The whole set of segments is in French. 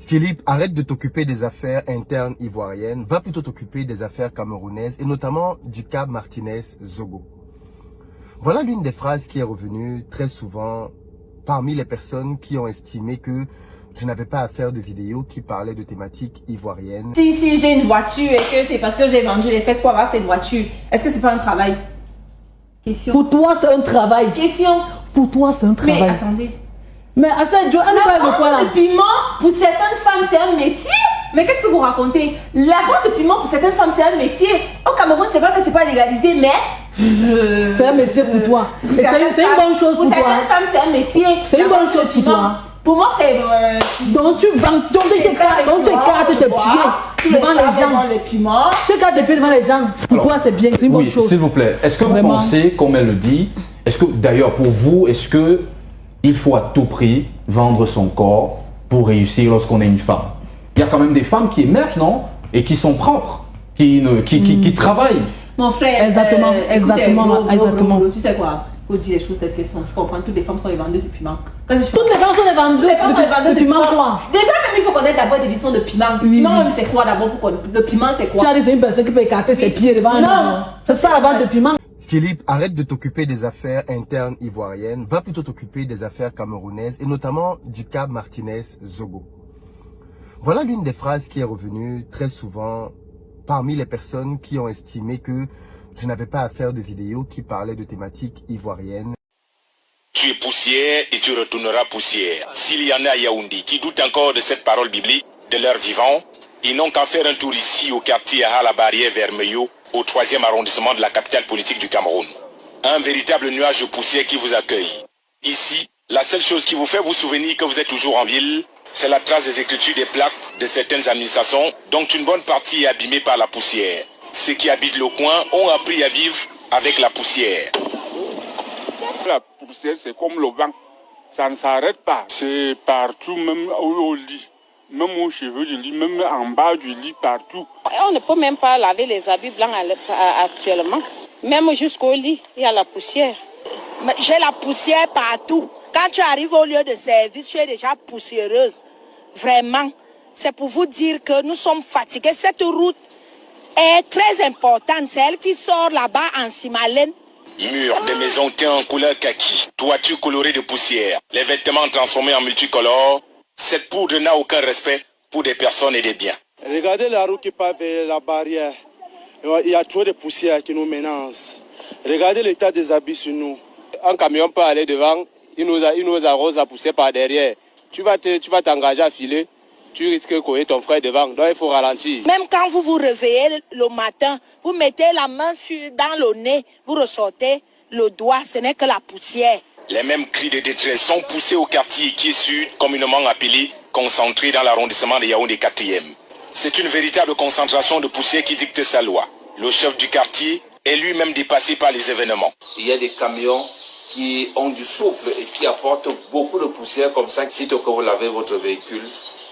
Philippe, arrête de t'occuper des affaires internes ivoiriennes, va plutôt t'occuper des affaires camerounaises et notamment du cas Martinez-Zogo. Voilà l'une des phrases qui est revenue très souvent parmi les personnes qui ont estimé que je n'avais pas à faire de vidéos qui parlaient de thématiques ivoiriennes. Si j'ai une voiture et que c'est parce que j'ai vendu les fesses pour avoir cette voiture, est-ce que c'est pas un travail? Question. Pour toi, c'est un travail. Question. Pour toi, c'est un travail. Mais attendez. Mais Assad, elle parle de quoi là? Le piment, pour certaines femmes, c'est un métier. Mais qu'est-ce que vous racontez? La vente de piment, pour certaines femmes, c'est un métier. Au Cameroun, c'est pas que c'est pas légalisé, mais... C'est un métier pour toi. C'est une bonne chose pour toi. Pour certaines femmes, c'est un métier. C'est une bonne chose pour toi. Pour moi, c'est... Donc tu écartes tes pieds devant les gens. Tu écartes tes pieds devant les gens. Pour toi, c'est bien. C'est une bonne chose. S'il vous plaît, est-ce que vous pensez, comme elle le dit, est-ce que d'ailleurs pour vous, est-ce que il faut à tout prix vendre son corps pour réussir lorsqu'on est une femme? Il y a quand même des femmes qui émergent, non? Et qui sont propres, qui travaillent. Mon frère, exactement. Tu sais quoi? Faut dire les choses telles qu'elles sont. Tu comprends? Toutes les femmes sont les vendeuses de piment. Toutes les femmes sont les vendeuses de piment, quoi. Déjà, même il faut connaître la boîte d'édition de piment. Le piment, même, c'est quoi d'abord pour connaître? Le piment, c'est quoi? Tu as dit, c'est une personne qui peut écarter ses pieds devant. Non! C'est ça la boîte de piment. Philippe, arrête de t'occuper des affaires internes ivoiriennes, va plutôt t'occuper des affaires camerounaises et notamment du cas Martinez-Zogo. Voilà l'une des phrases qui est revenue très souvent parmi les personnes qui ont estimé que je n'avais pas à faire de vidéos qui parlaient de thématiques ivoiriennes. Tu es poussière et tu retourneras poussière. S'il y en a à Yaoundé qui doutent encore de cette parole biblique de leur vivant, ils n'ont qu'à faire un tour ici au quartier à la barrière vers Meyo, au 3e arrondissement de la capitale politique du Cameroun. Un véritable nuage de poussière qui vous accueille. Ici, la seule chose qui vous fait vous souvenir que vous êtes toujours en ville, c'est la trace des écritures des plaques de certaines administrations, dont une bonne partie est abîmée par la poussière. Ceux qui habitent le coin ont appris à vivre avec la poussière. La poussière, c'est comme le vent. Ça ne s'arrête pas. C'est partout, même au lit. Même aux cheveux du lit, même en bas du lit, partout. On ne peut même pas laver les habits blancs actuellement. Même jusqu'au lit, il y a la poussière. J'ai la poussière partout. Quand tu arrives au lieu de service, tu es déjà poussiéreuse. Vraiment, c'est pour vous dire que nous sommes fatigués. Cette route est très importante. C'est elle qui sort là-bas en Simalène. Murs des maisons teints en couleur kaki, toitures colorées de poussière, les vêtements transformés en multicolores. Cette poudre n'a aucun respect pour des personnes et des biens. Regardez la route qui part vers la barrière. Il y a trop de poussière qui nous menace. Regardez l'état des habits sur nous. Un camion peut aller devant, il nous arrose la poussière par derrière. Tu vas t'engager à filer, tu risques de courir ton frère devant, donc il faut ralentir. Même quand vous vous réveillez le matin, vous mettez la main dans le nez, vous ressortez le doigt, ce n'est que la poussière. Les mêmes cris de détresse sont poussés au quartier qui est sud, communément appelé concentré dans l'arrondissement de Yaoundé 4e. C'est une véritable concentration de poussière qui dicte sa loi. Le chef du quartier est lui-même dépassé par les événements. Il y a des camions qui ont du souffle et qui apportent beaucoup de poussière comme ça. Sitôt que vous lavez votre véhicule,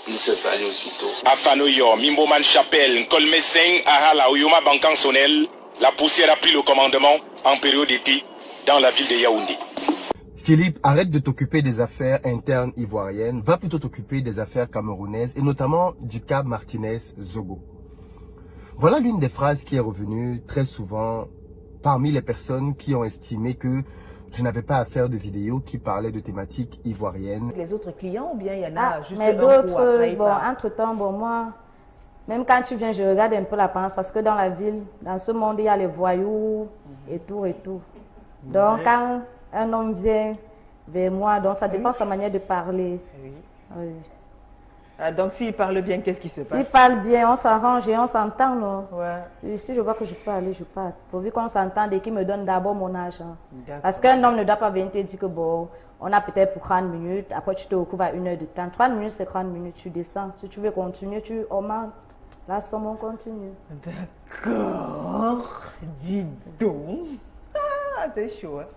il se salit aussitôt. À Fanoyo, Mimboman Chapelle, Nkolmeseng, Ahala, Oyoma Bankan Sonel, la poussière a pris le commandement en période d'été dans la ville de Yaoundé. Philippe, arrête de t'occuper des affaires internes ivoiriennes, va plutôt t'occuper des affaires camerounaises et notamment du cas Martinez-Zogo. Voilà l'une des phrases qui est revenue très souvent parmi les personnes qui ont estimé que je n'avais pas à faire de vidéos qui parlaient de thématiques ivoiriennes. Les autres clients ou bien il y en a juste mais un d'autres, bon, entre-temps, bon, moi, même quand tu viens, je regarde un peu l'apparence parce que dans la ville, dans ce monde, il y a les voyous et tout et tout. Donc, quand un homme vient vers moi, donc ça dépend de sa manière de parler. Oui. Oui. Ah, donc s'il parle bien, qu'est-ce qui se passe? S'il parle bien, on s'arrange et on s'entend, non? Ouais. Si je vois que je peux aller, je pars. Pourvu qu'on s'entende et qu'il me donne d'abord mon argent. Parce qu'un homme ne doit pas venir te dire que bon, on a peut-être pour 30 minutes, après tu te recouvres à 1 heure de temps. 30 minutes, c'est 30 minutes, tu descends. Si tu veux continuer, tu augmentes. La somme, on continue. D'accord. Dis donc. Ah, c'est chaud, hein.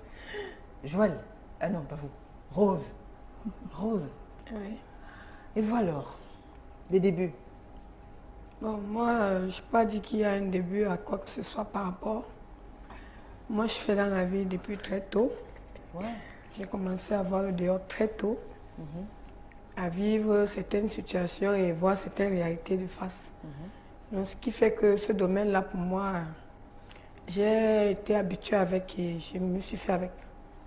Joël. Ah non, pas vous. Rose. Rose. Oui. Et vous alors, les débuts? Bon, moi, je n'ai pas dit qu'il y a un début à quoi que ce soit par rapport. Moi, je fais dans la vie depuis très tôt. Ouais. J'ai commencé à voir le dehors très tôt. à vivre certaines situations et voir certaines réalités de face. Donc, ce qui fait que ce domaine-là, pour moi, j'ai été habituée avec et je me suis fait avec.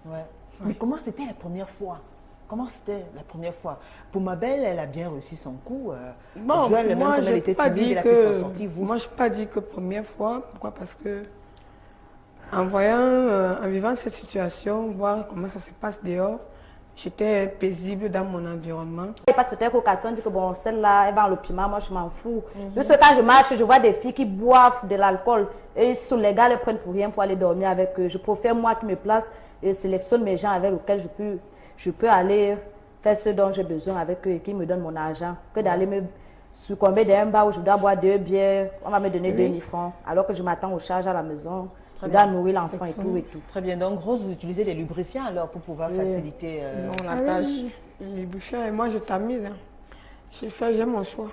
Ouais. Mais comment c'était la première fois? Comment c'était la première fois? Pour ma belle, elle a bien reçu son coup. Bon, Joël, moi, même quand elle était timide, elle a pu s'en sortir. Moi, je n'ai pas dit que première fois. Pourquoi? Parce que en voyant, en vivant cette situation, voir comment ça se passe dehors, j'étais paisible dans mon environnement. Parce que peut-être qu'au quartier, on dit que bon, celle-là, elle va en piment, moi je m'en fous. Juste quand je marche, je vois des filles qui boivent de l'alcool et sous les gars les prennent pour rien pour aller dormir avec eux. Je préfère moi qui me place et sélectionne mes gens avec lesquels je peux aller faire ce dont j'ai besoin avec eux et qui me donnent mon argent que d'aller me succomber d'un bar où je dois boire 2 bières, on va me donner 2000 francs alors que je m'attends aux charges à la maison. Je dois nourrir l'enfant et tout et tout. Très bien. Donc, Rose, vous utilisez des lubrifiants alors pour pouvoir faciliter la tâche. Les lubrifiants, et moi je tamise. J'ai mon choix.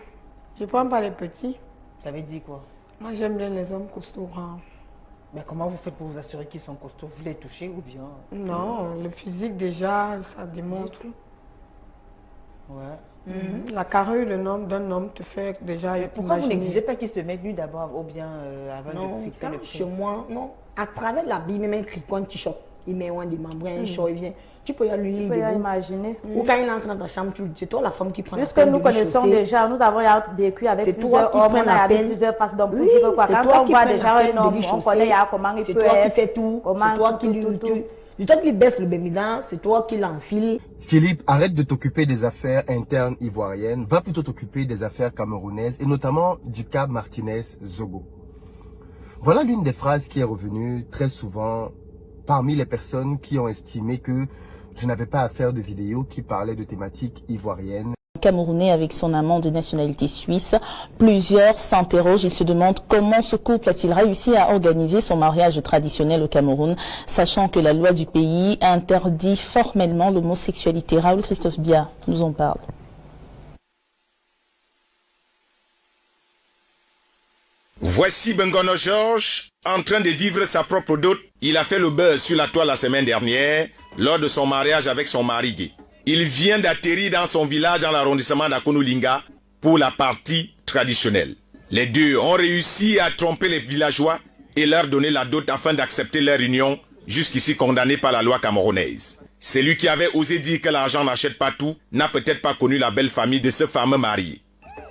Je ne prends pas les petits. Ça veut dire quoi? Moi j'aime bien les hommes costauds grands. Mais comment vous faites pour vous assurer qu'ils sont costauds? Vous les touchez ou bien? Non, le physique déjà, ça démontre. Ouais. La carrure d'un homme te fait déjà. Mais pourquoi vous n'exigez pas qu'ils se mettent nus d'abord ou bien avant de fixer le prix? Chez moi, non. À travers l'habit, même un cricon t-shirt, il met un des membres, un short, il vient. Tu peux y aller. Tu peux y imaginer. Ou quand il entre dans ta chambre, c'est toi la femme qui prend la peine. Puisque nous connaissons déjà, nous avons vécu avec plusieurs hommes, on a avec plusieurs faces d'hommes pour dire que quoi. Quand on voit déjà un homme, on connaît comment il peut être. C'est toi qui fais tout. C'est toi qui lui c'est toi qui baisse le bémidan, c'est toi qui l'enfile. Philippe, arrête de t'occuper des affaires internes ivoiriennes, va plutôt t'occuper des affaires camerounaises et notamment du cas Martinez-Zogo. Voilà l'une des phrases qui est revenue très souvent parmi les personnes qui ont estimé que je n'avais pas à faire de vidéos qui parlaient de thématiques ivoiriennes. Camerounais avec son amant de nationalité suisse. Plusieurs s'interrogent, ils se demandent comment ce couple a-t-il réussi à organiser son mariage traditionnel au Cameroun, sachant que la loi du pays interdit formellement l'homosexualité. Raoul Christophe Bia nous en parle. Voici Bengono Georges en train de vivre sa propre dot. Il a fait le buzz sur la toile la semaine dernière lors de son mariage avec son mari gay. Il vient d'atterrir dans son village dans l'arrondissement d'Akonulinga pour la partie traditionnelle. Les deux ont réussi à tromper les villageois et leur donner la dot afin d'accepter leur union, jusqu'ici condamnée par la loi camerounaise. Celui qui avait osé dire que l'argent n'achète pas tout n'a peut-être pas connu la belle famille de ce fameux marié.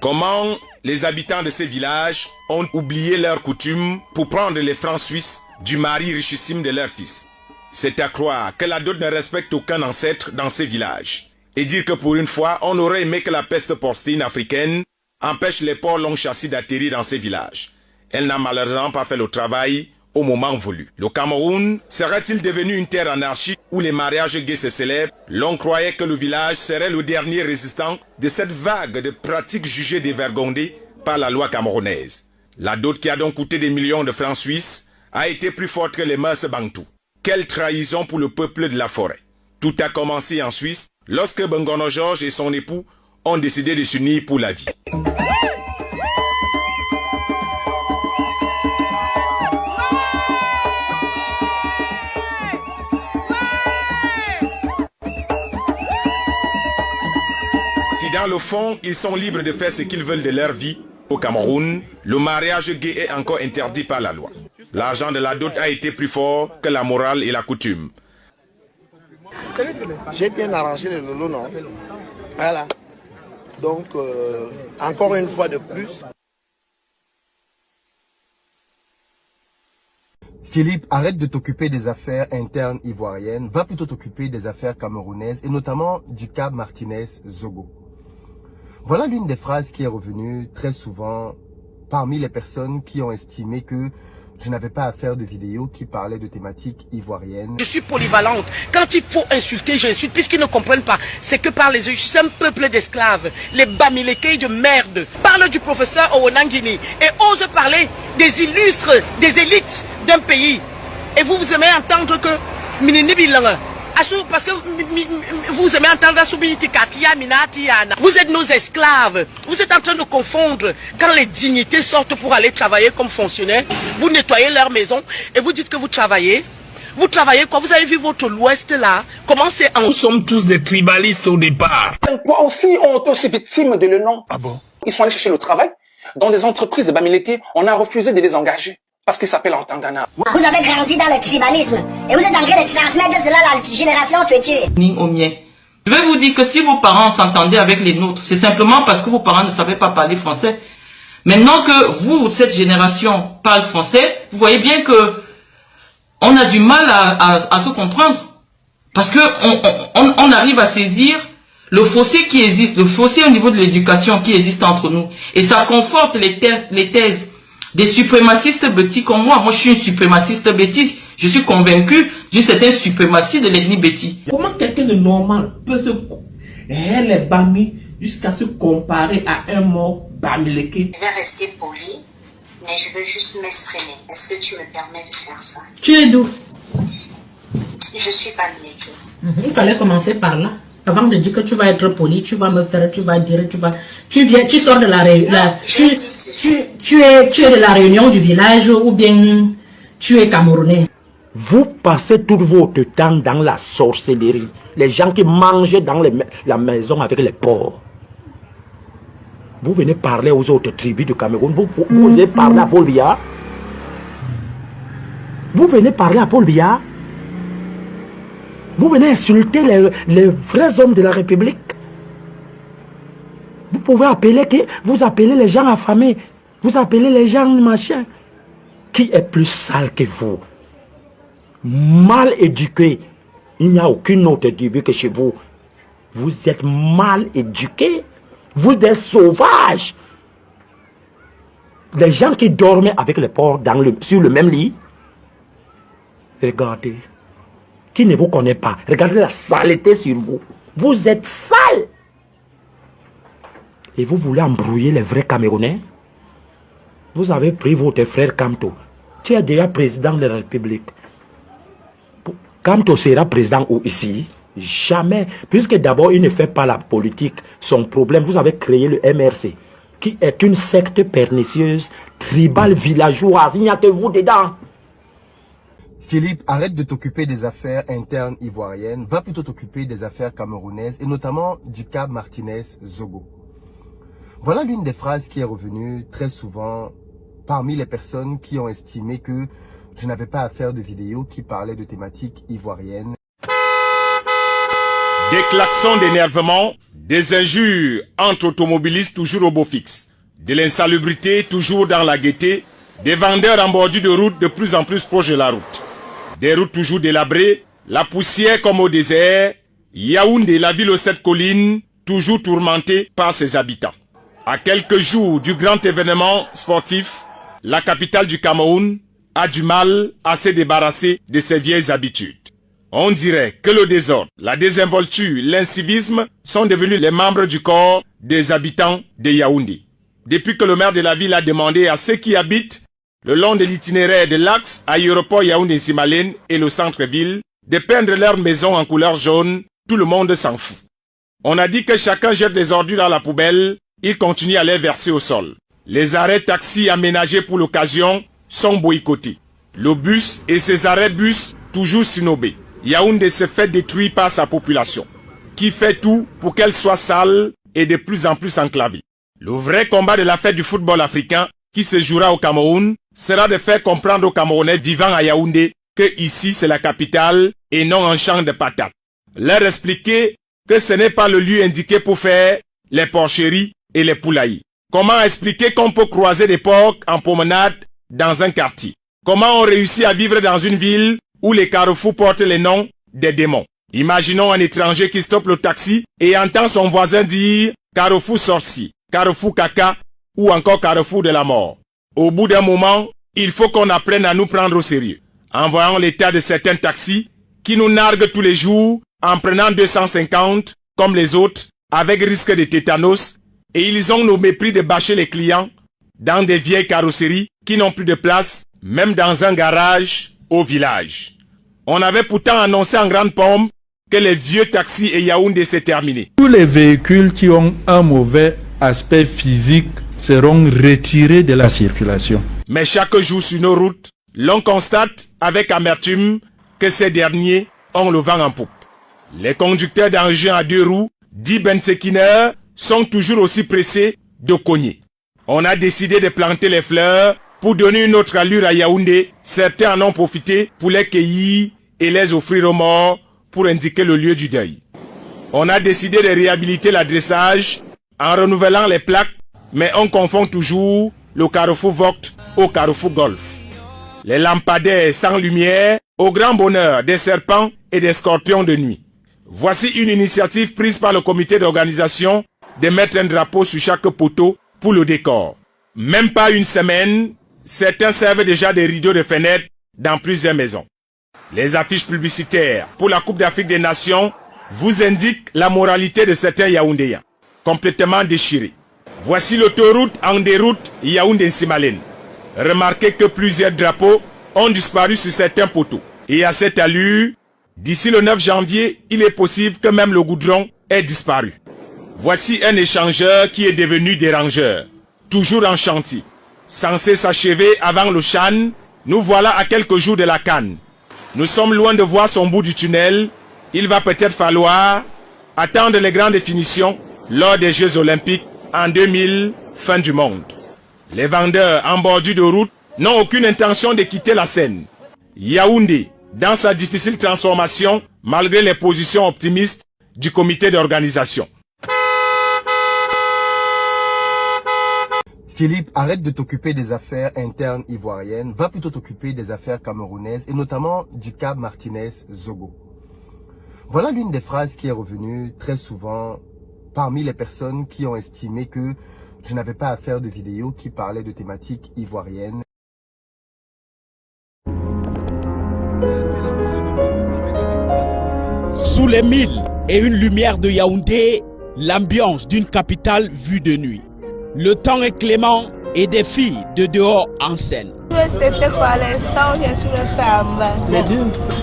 Comment les habitants de ces villages ont oublié leurs coutumes pour prendre les francs suisses du mari richissime de leur fils. C'est à croire que la dot ne respecte aucun ancêtre dans ces villages. Et dire que pour une fois, on aurait aimé que la peste porcine africaine empêche les porcs longs châssis d'atterrir dans ces villages. Elle n'a malheureusement pas fait le travail au moment voulu. Le Cameroun serait-il devenu une terre anarchique où les mariages gays se célèbrent? L'on croyait que le village serait le dernier résistant de cette vague de pratiques jugées dévergondées par la loi camerounaise. La dot qui a donc coûté des millions de francs suisses a été plus forte que les mœurs bantoues. Quelle trahison pour le peuple de la forêt. Tout a commencé en Suisse lorsque Bengono Georges et son époux ont décidé de s'unir pour la vie. Si dans le fond, ils sont libres de faire ce qu'ils veulent de leur vie, au Cameroun, le mariage gay est encore interdit par la loi. L'argent de la dot a été plus fort que la morale et la coutume. J'ai bien arrangé le lolo, non? Voilà. Donc, encore une fois de plus. Philippe, arrête de t'occuper des affaires internes ivoiriennes, va plutôt t'occuper des affaires camerounaises et notamment du cas Martinez-Zogo. Voilà l'une des phrases qui est revenue très souvent parmi les personnes qui ont estimé que je n'avais pas à faire de vidéos qui parlaient de thématiques ivoiriennes. Je suis polyvalente. Quand il faut insulter, j'insulte. Puisqu'ils ne comprennent pas, c'est que par les yeux. Je suis un peuple d'esclaves. Les Bamileke de merde. Parle du professeur Owonangini et ose parler des illustres, des élites d'un pays. Et vous aimez entendre que parce que vous aimez entendre vous êtes nos esclaves. Vous êtes en train de confondre. Quand les dignités sortent pour aller travailler comme fonctionnaires, vous nettoyez leur maison et vous dites que vous travaillez. Vous travaillez quoi? Vous avez vu votre l'Ouest là? Comment c'est en... Nous sommes tous des tribalistes au départ. Quoi aussi ont été aussi victimes de le nom. Ah bon? Ils sont allés chercher le travail. Dans des entreprises de Bamileke, on a refusé de les engager. Parce qu'ils s'appellent Entangana. Vous avez grandi dans le tribalisme. Et vous êtes en train de transmettre cela à la génération future. Je vais vous dire que si vos parents s'entendaient avec les nôtres, c'est simplement parce que vos parents ne savaient pas parler français. Maintenant que vous, cette génération, parle français, vous voyez bien que on a du mal à se comprendre. Parce que on arrive à saisir le fossé qui existe, le fossé au niveau de l'éducation qui existe entre nous. Et ça conforte les thèses des suprémacistes bêtis comme moi. Moi, je suis une suprémaciste bêtise. Je suis convaincu d'une certaine suprématie de l'ethnie bêtis. Comment quelqu'un de normal peut se... Elle est Bami jusqu'à se comparer à un mot Bamileke? Je vais rester poli, mais je veux juste m'exprimer. Est-ce que tu me permets de faire ça? Tu es d'où? Je suis Bamileke. Il fallait commencer par là. Avant de dire que tu vas être poli, tu vas me faire, tu vas dire, tu sors de la réunion, tu es de la réunion du village ou bien tu es camerounais. Vous passez tout votre temps dans la sorcellerie. Les gens qui mangent dans la maison avec les porcs. Vous venez parler aux autres tribus du Cameroun. Vous venez parler à Paul Biya. Vous venez parler à Paul Biya. Vous venez insulter les vrais hommes de la République. Vous pouvez vous appelez les gens affamés. Vous appelez les gens machin. Qui est plus sale que vous? Mal éduqué. Il n'y a aucune autre tribu que chez vous. Vous êtes mal éduqués. Vous êtes sauvages. Les gens qui dormaient avec les porcs sur le même lit. Regardez. Qui ne vous connaît pas. Regardez la saleté sur vous. Vous êtes sales. Et vous voulez embrouiller les vrais Camerounais? Vous avez pris votre frère Kamto. Tu es déjà président de la République. Kamto sera président où ici? Jamais. Puisque d'abord, il ne fait pas la politique. Son problème, vous avez créé le MRC, qui est une secte pernicieuse, tribale, villageoise. Il n'y a que vous dedans. Philippe, arrête de t'occuper des affaires internes ivoiriennes, va plutôt t'occuper des affaires camerounaises et notamment du cas Martinez-Zogo. Voilà l'une des phrases qui est revenue très souvent parmi les personnes qui ont estimé que je n'avais pas à faire de vidéos qui parlaient de thématiques ivoiriennes. Des klaxons d'énervement, des injures entre automobilistes toujours au beau fixe, de l'insalubrité toujours dans la gaieté, des vendeurs en bordure de route de plus en plus proches de la route. Des routes toujours délabrées, la poussière comme au désert, Yaoundé, la ville aux 7 collines, toujours tourmentée par ses habitants. À quelques jours du grand événement sportif, la capitale du Cameroun a du mal à se débarrasser de ses vieilles habitudes. On dirait que le désordre, la désinvolture, l'incivisme sont devenus les membres du corps des habitants de Yaoundé. Depuis que le maire de la ville a demandé à ceux qui habitent le long de l'itinéraire de l'axe aéroport Yaoundé-Simalène et le centre-ville de peindre leur maison en couleur jaune, tout le monde s'en fout. On a dit que chacun jette des ordures dans la poubelle, il continue à les verser au sol. Les arrêts taxis aménagés pour l'occasion sont boycottés. Le bus et ses arrêts bus toujours sinobés. Yaoundé se fait détruire par sa population, qui fait tout pour qu'elle soit sale et de plus en plus enclavée. Le vrai combat de la fête du football africain qui se jouera au Cameroun sera de faire comprendre aux Camerounais vivant à Yaoundé que ici c'est la capitale et non un champ de patates. Leur expliquer que ce n'est pas le lieu indiqué pour faire les porcheries et les poulailles. Comment expliquer qu'on peut croiser des porcs en promenade dans un quartier? Comment on réussit à vivre dans une ville où les carrefours portent les noms des démons? Imaginons un étranger qui stoppe le taxi et entend son voisin dire « Carrefour sorcier »,« Carrefour caca » ou encore « Carrefour de la mort ». Au bout d'un moment, il faut qu'on apprenne à nous prendre au sérieux. En voyant l'état de certains taxis qui nous narguent tous les jours en prenant 250 comme les autres avec risque de tétanos, et ils ont le mépris de bâcher les clients dans des vieilles carrosseries qui n'ont plus de place, même dans un garage au village. On avait pourtant annoncé en grande pompe que les vieux taxis et Yaoundé s'est terminé. Tous les véhicules qui ont un mauvais aspect physique seront retirés de la circulation. Mais chaque jour sur nos routes, l'on constate avec amertume que ces derniers ont le vent en poupe. Les conducteurs d'engins à 2 roues, dits bensekineurs, sont toujours aussi pressés de cogner. On a décidé de planter les fleurs pour donner une autre allure à Yaoundé. Certains en ont profité pour les cueillir et les offrir aux morts pour indiquer le lieu du deuil. On a décidé de réhabiliter l'adressage en renouvelant les plaques, mais on confond toujours le carrefour Vogt au carrefour Golf. Les lampadaires sans lumière au grand bonheur des serpents et des scorpions de nuit. Voici une initiative prise par le comité d'organisation de mettre un drapeau sur chaque poteau pour le décor. Même pas une semaine, certains servent déjà des rideaux de fenêtres dans plusieurs maisons. Les affiches publicitaires pour la Coupe d'Afrique des Nations vous indiquent la moralité de certains Yaoundéens, complètement déchirés. Voici l'autoroute en déroute Yaoundé-Nsimalen. Remarquez que plusieurs drapeaux ont disparu sur certains poteaux. Et à cette allure, d'ici le 9 janvier, il est possible que même le goudron ait disparu. Voici un échangeur qui est devenu dérangeur, toujours en chantier. Censé s'achever avant le Chan, nous voilà à quelques jours de la CAN. Nous sommes loin de voir son bout du tunnel. Il va peut-être falloir attendre les grandes définitions lors des Jeux Olympiques en 2000, fin du monde. Les vendeurs en bordure de route n'ont aucune intention de quitter la scène. Yaoundé, dans sa difficile transformation, malgré les positions optimistes du comité d'organisation. Philippe, arrête de t'occuper des affaires internes ivoiriennes, va plutôt t'occuper des affaires camerounaises et notamment du cas Martinez-Zogo. Voilà l'une des phrases qui est revenue très souvent parmi les personnes qui ont estimé que je n'avais pas à faire de vidéos qui parlaient de thématiques ivoiriennes. Sous les 1000 et une lumière de Yaoundé, l'ambiance d'une capitale vue de nuit. Le temps est clément et des filles de dehors en scène.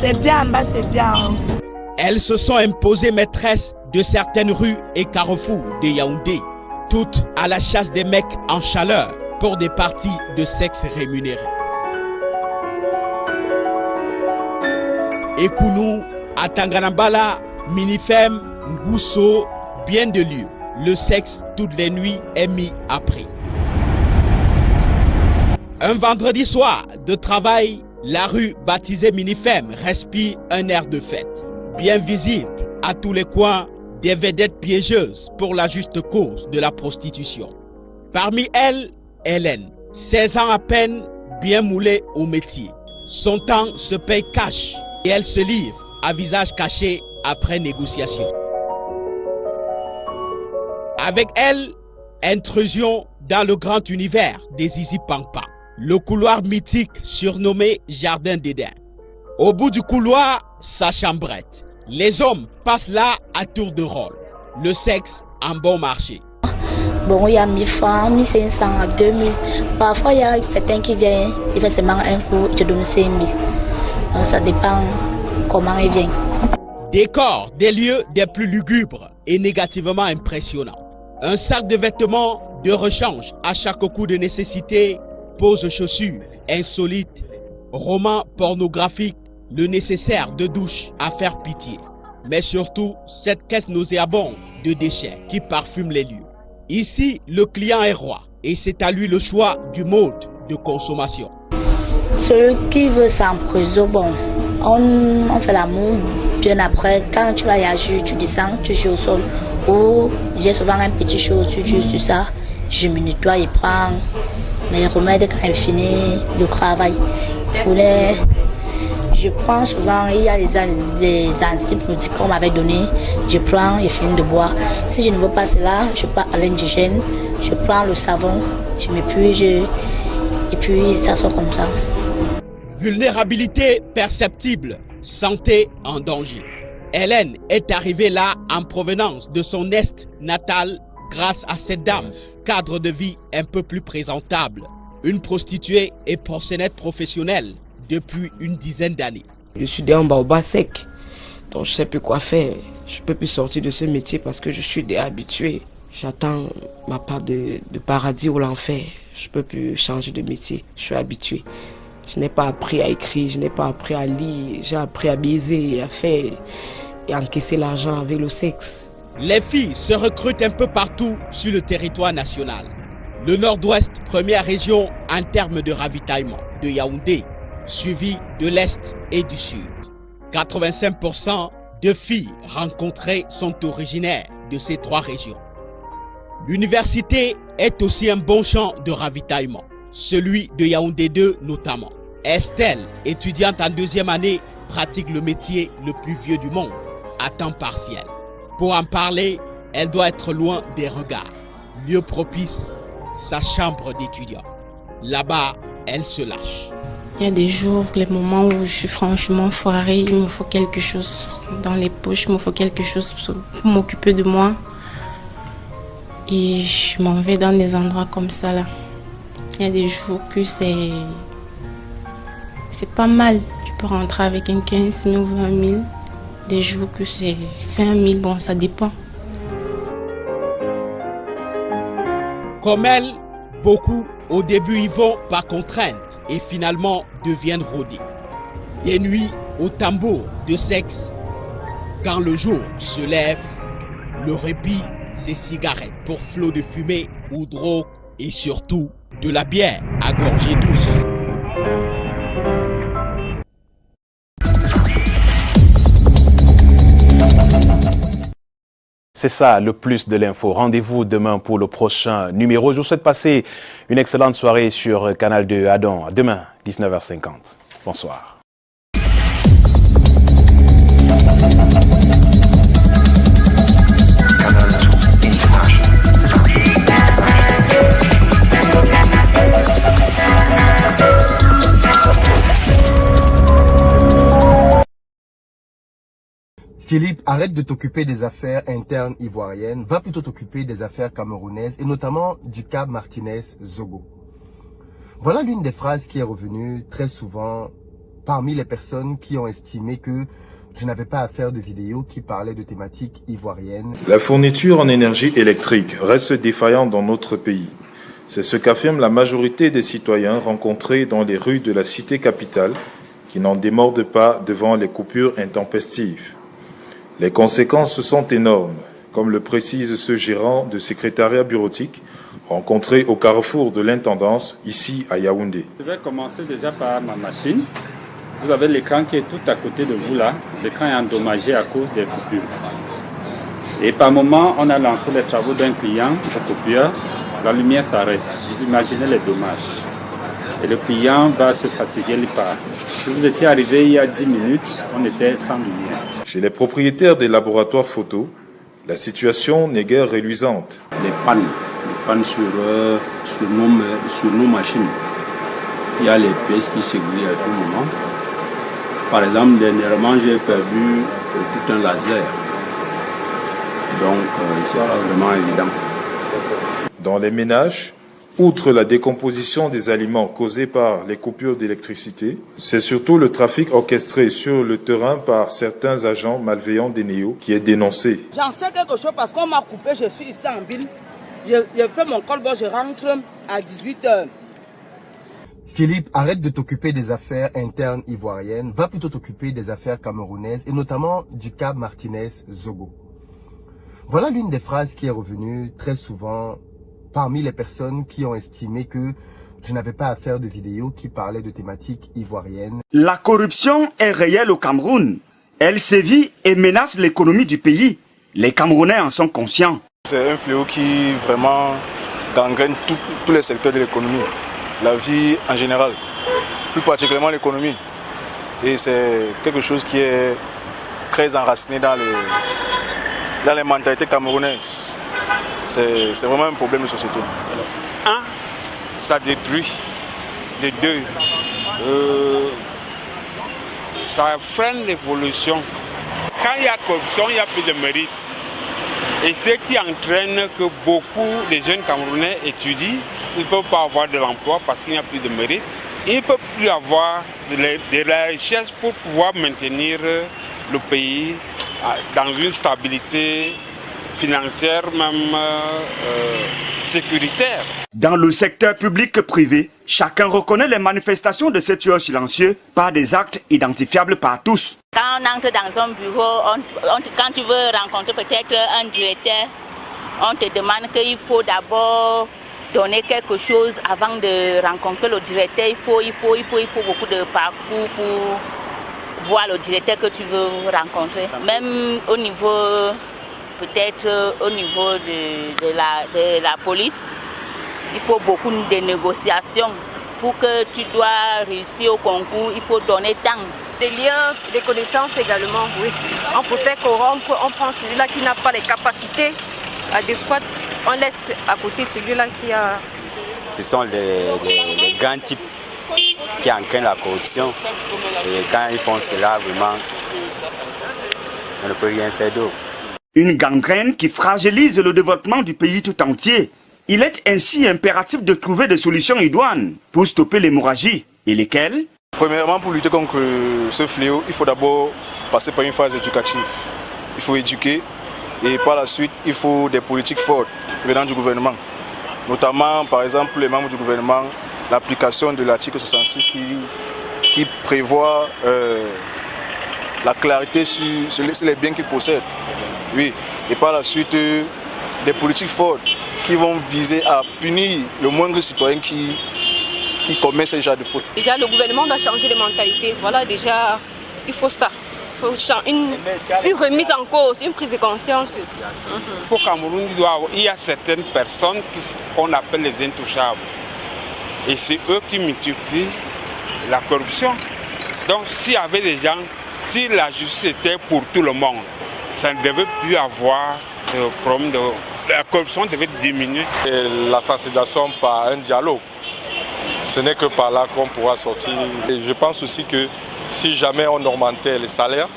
C'est bien en bas, c'est bien. Elles se sont imposées maîtresses de certaines rues et carrefours de Yaoundé, toutes à la chasse des mecs en chaleur pour des parties de sexe rémunérées. Ekounou, Atanganambala, Minifem, Ngousso, bien de lieux. Le sexe toutes les nuits est mis à prix. Un vendredi soir de travail, la rue baptisée Minifem respire un air de fête. Bien visible à tous les coins, des vedettes piégeuses pour la juste cause de la prostitution. Parmi elles, Hélène, 16 ans à peine, bien moulée au métier. Son temps se paye cash et elle se livre à visage caché après négociation. Avec elle, intrusion dans le grand univers des Zizi Pampa, le couloir mythique surnommé Jardin d'Éden. Au bout du couloir, sa chambrette. Les hommes passent là à tour de rôle. Le sexe en bon marché. Bon, il y a 1000 francs, 1500 à 2000. Parfois, il y a certains qui viennent, il fait seulement un coup, il te donne 5000. Donc ça dépend comment il vient. Décor des lieux des plus lugubres et négativement impressionnants. Un sac de vêtements de rechange à chaque coup de nécessité, pose chaussures insolites, romans pornographiques, le nécessaire de douche à faire pitié. Mais surtout, cette caisse nauséabonde de déchets qui parfume les lieux. Ici, le client est roi et c'est à lui le choix du mode de consommation. Celui qui veut s'empriser, bon, on fait l'amour, bien après, quand tu vas y agir, tu descends, tu joues au sol. Ou j'ai souvent un petit chose, tu joues sur ça, je me nettoie et prends mes remèdes quand il finit le travail. Je prends souvent, il y a les antibiotiques qu'on m'avait donné, je prends et finis de boire. Si je ne veux pas cela, je prends à l'indigène, je prends le savon, je m'épuise et puis ça sort comme ça. Vulnérabilité perceptible, santé en danger. Hélène est arrivée là en provenance de son est natal grâce à cette dame, cadre de vie un peu plus présentable. Une prostituée et proxénète professionnelle depuis une dizaine d'années. Je suis déjà en bas sec, donc je ne sais plus quoi faire. Je ne peux plus sortir de ce métier parce que je suis déjà habitué. J'attends ma part de paradis ou l'enfer. Je ne peux plus changer de métier, je suis habitué. Je n'ai pas appris à écrire, je n'ai pas appris à lire, j'ai appris à baiser, à faire et à encaisser l'argent avec le sexe. Les filles se recrutent un peu partout sur le territoire national. Le Nord-Ouest, première région en termes de ravitaillement de Yaoundé, suivi de l'Est et du Sud. 85% de filles rencontrées sont originaires de ces trois régions. L'université est aussi un bon champ de ravitaillement, celui de Yaoundé 2 notamment. Estelle, étudiante en deuxième année, pratique le métier le plus vieux du monde, à temps partiel. Pour en parler, elle doit être loin des regards. Lieu propice, sa chambre d'étudiant. Là-bas, elle se lâche. Il y a des jours, les moments où je suis franchement foirée, il me faut quelque chose dans les poches, il me faut quelque chose pour m'occuper de moi. Et je m'en vais dans des endroits comme ça là. Il y a des jours que c'est pas mal. Tu peux rentrer avec un 15 000 ou 20 000. Des jours que c'est 5 000, bon, ça dépend. Comme elle, beaucoup au début y vont par contrainte et finalement deviennent rodés. Des nuits au tambour de sexe. Quand le jour se lève, le répit, c'est cigarettes pour flot de fumée ou drogue et surtout de la bière à gorgée douce. C'est ça le plus de l'info. Rendez-vous demain pour le prochain numéro. Je vous souhaite passer une excellente soirée sur Canal 2 Adam. Demain, 19h50. Bonsoir. Philippe, arrête de t'occuper des affaires internes ivoiriennes, va plutôt t'occuper des affaires camerounaises et notamment du cas Martinez-Zogo. Voilà l'une des phrases qui est revenue très souvent parmi les personnes qui ont estimé que je n'avais pas à faire de vidéos qui parlaient de thématiques ivoiriennes. La fourniture en énergie électrique reste défaillante dans notre pays. C'est ce qu'affirme la majorité des citoyens rencontrés dans les rues de la cité capitale qui n'en démordent pas devant les coupures intempestives. Les conséquences sont énormes, comme le précise ce gérant de secrétariat bureautique rencontré au carrefour de l'intendance, ici à Yaoundé. Je vais commencer déjà par ma machine. Vous avez l'écran qui est tout à côté de vous là. L'écran est endommagé à cause des coupures. Et par moment, on a lancé les travaux d'un client au coupure. La lumière s'arrête. Vous imaginez les dommages. Et le client va se fatiguer, il part. Si vous étiez arrivé il y a 10 minutes, on était sans lumière. Chez les propriétaires des laboratoires photo, la situation n'est guère reluisante. Les pannes sur nos machines. Il y a les pièces qui s'aiguillent à tout moment. Par exemple, dernièrement, j'ai perdu tout un laser. Donc, c'est pas vraiment évident. Dans les ménages, outre la décomposition des aliments causée par les coupures d'électricité, c'est surtout le trafic orchestré sur le terrain par certains agents malveillants des néos qui est dénoncé. J'en sais quelque chose parce qu'on m'a coupé, je suis ici en ville. Je fais mon colbot, je rentre à 18h. Philippe, arrête de t'occuper des affaires internes ivoiriennes, va plutôt t'occuper des affaires camerounaises et notamment du cas Martinez-Zogo. Voilà l'une des phrases qui est revenue très souvent parmi les personnes qui ont estimé que je n'avais pas à faire de vidéos qui parlaient de thématiques ivoiriennes. La corruption est réelle au Cameroun. Elle sévit et menace l'économie du pays. Les Camerounais en sont conscients. C'est un fléau qui vraiment gangrène tous les secteurs de l'économie, la vie en général, plus particulièrement l'économie. Et c'est quelque chose qui est très enraciné dans les mentalités camerounaises. C'est vraiment un problème de société. Un, ça détruit. De deux, ça freine l'évolution. Quand il y a corruption, il y a plus de mérite. Et ce qui entraîne que beaucoup de jeunes Camerounais étudient, ils ne peuvent pas avoir de l'emploi parce qu'il n'y a plus de mérite. Ils ne peuvent plus avoir de la richesse pour pouvoir maintenir le pays dans une stabilité financière, même sécuritaire. Dans le secteur public et privé, Chacun reconnaît les manifestations de ces tueurs silencieux par des actes identifiables par tous. Quand on entre dans un bureau, quand tu veux rencontrer peut-être un directeur, on te demande qu'il faut d'abord donner quelque chose avant de rencontrer le directeur. Il faut beaucoup de parcours pour voir le directeur que tu veux rencontrer. Même au niveau, peut-être au niveau de la police, il faut beaucoup de négociations. Pour que tu dois réussir au concours, il faut donner temps. Des liens, des connaissances également, oui. On peut faire corrompre, on prend celui-là qui n'a pas les capacités adéquates, on laisse à côté celui-là qui a... Ce sont les grands types qui entraînent la corruption. Et quand ils font cela, vraiment, on ne peut rien faire d'autre. Une gangrène qui fragilise le développement du pays tout entier. Il est ainsi impératif de trouver des solutions idoines pour stopper l'hémorragie. Et lesquelles? Premièrement, pour lutter contre ce fléau, il faut d'abord passer par une phase éducative. Il faut éduquer et par la suite, il faut des politiques fortes venant du gouvernement. Notamment, par exemple, les membres du gouvernement, l'application de l'article 66 qui prévoit la clarité sur les biens qu'ils possèdent. Oui. Et par la suite, des politiques fortes qui vont viser à punir le moindre citoyen qui commet ce genre de faute. Déjà, le gouvernement doit changer de mentalité. Voilà, déjà, il faut ça. Il faut une remise en cause, une prise de conscience. Au Cameroun, il y a certaines personnes qu'on appelle les intouchables. Et c'est eux qui multiplient la corruption. Donc, s'il y avait des gens, si la justice était pour tout le monde, ça ne devait plus avoir de problème de... La corruption devait diminuer. Et la sensibilisation par un dialogue, ce n'est que par là qu'on pourra sortir. Et je pense aussi que si jamais on augmentait les salaires,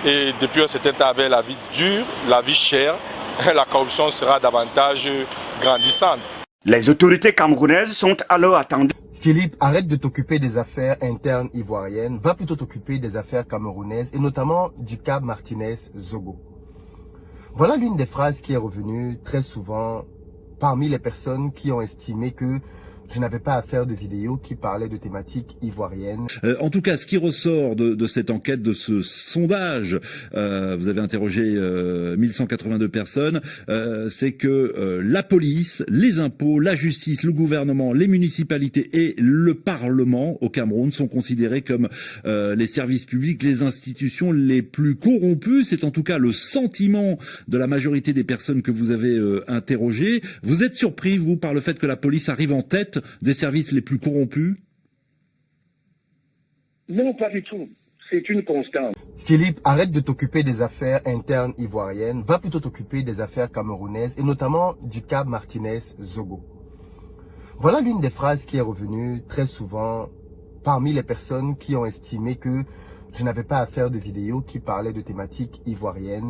et depuis un certain temps avec la vie dure, la vie chère, la corruption sera davantage grandissante. Les autorités camerounaises sont alors attendues. Philippe, arrête de t'occuper des affaires internes ivoiriennes, va plutôt t'occuper des affaires camerounaises et notamment du cas Martinez-Zogo. Voilà l'une des phrases qui est revenue très souvent parmi les personnes qui ont estimé que je n'avais pas à faire de vidéos qui parlaient de thématiques ivoiriennes. En tout cas, ce qui ressort de cette enquête, de ce sondage, vous avez interrogé 1182 personnes, c'est que la police, les impôts, la justice, le gouvernement, les municipalités et le Parlement au Cameroun sont considérés comme les services publics, les institutions les plus corrompues. C'est en tout cas le sentiment de la majorité des personnes que vous avez interrogées. Vous êtes surpris, vous, par le fait que la police arrive en tête des services les plus corrompus? Non, pas du tout. C'est une constante. Philippe, arrête de t'occuper des affaires internes ivoiriennes, va plutôt t'occuper des affaires camerounaises et notamment du cas Martinez-Zogo. Voilà l'une des phrases qui est revenue très souvent parmi les personnes qui ont estimé que je n'avais pas à faire de vidéos qui parlaient de thématiques ivoiriennes.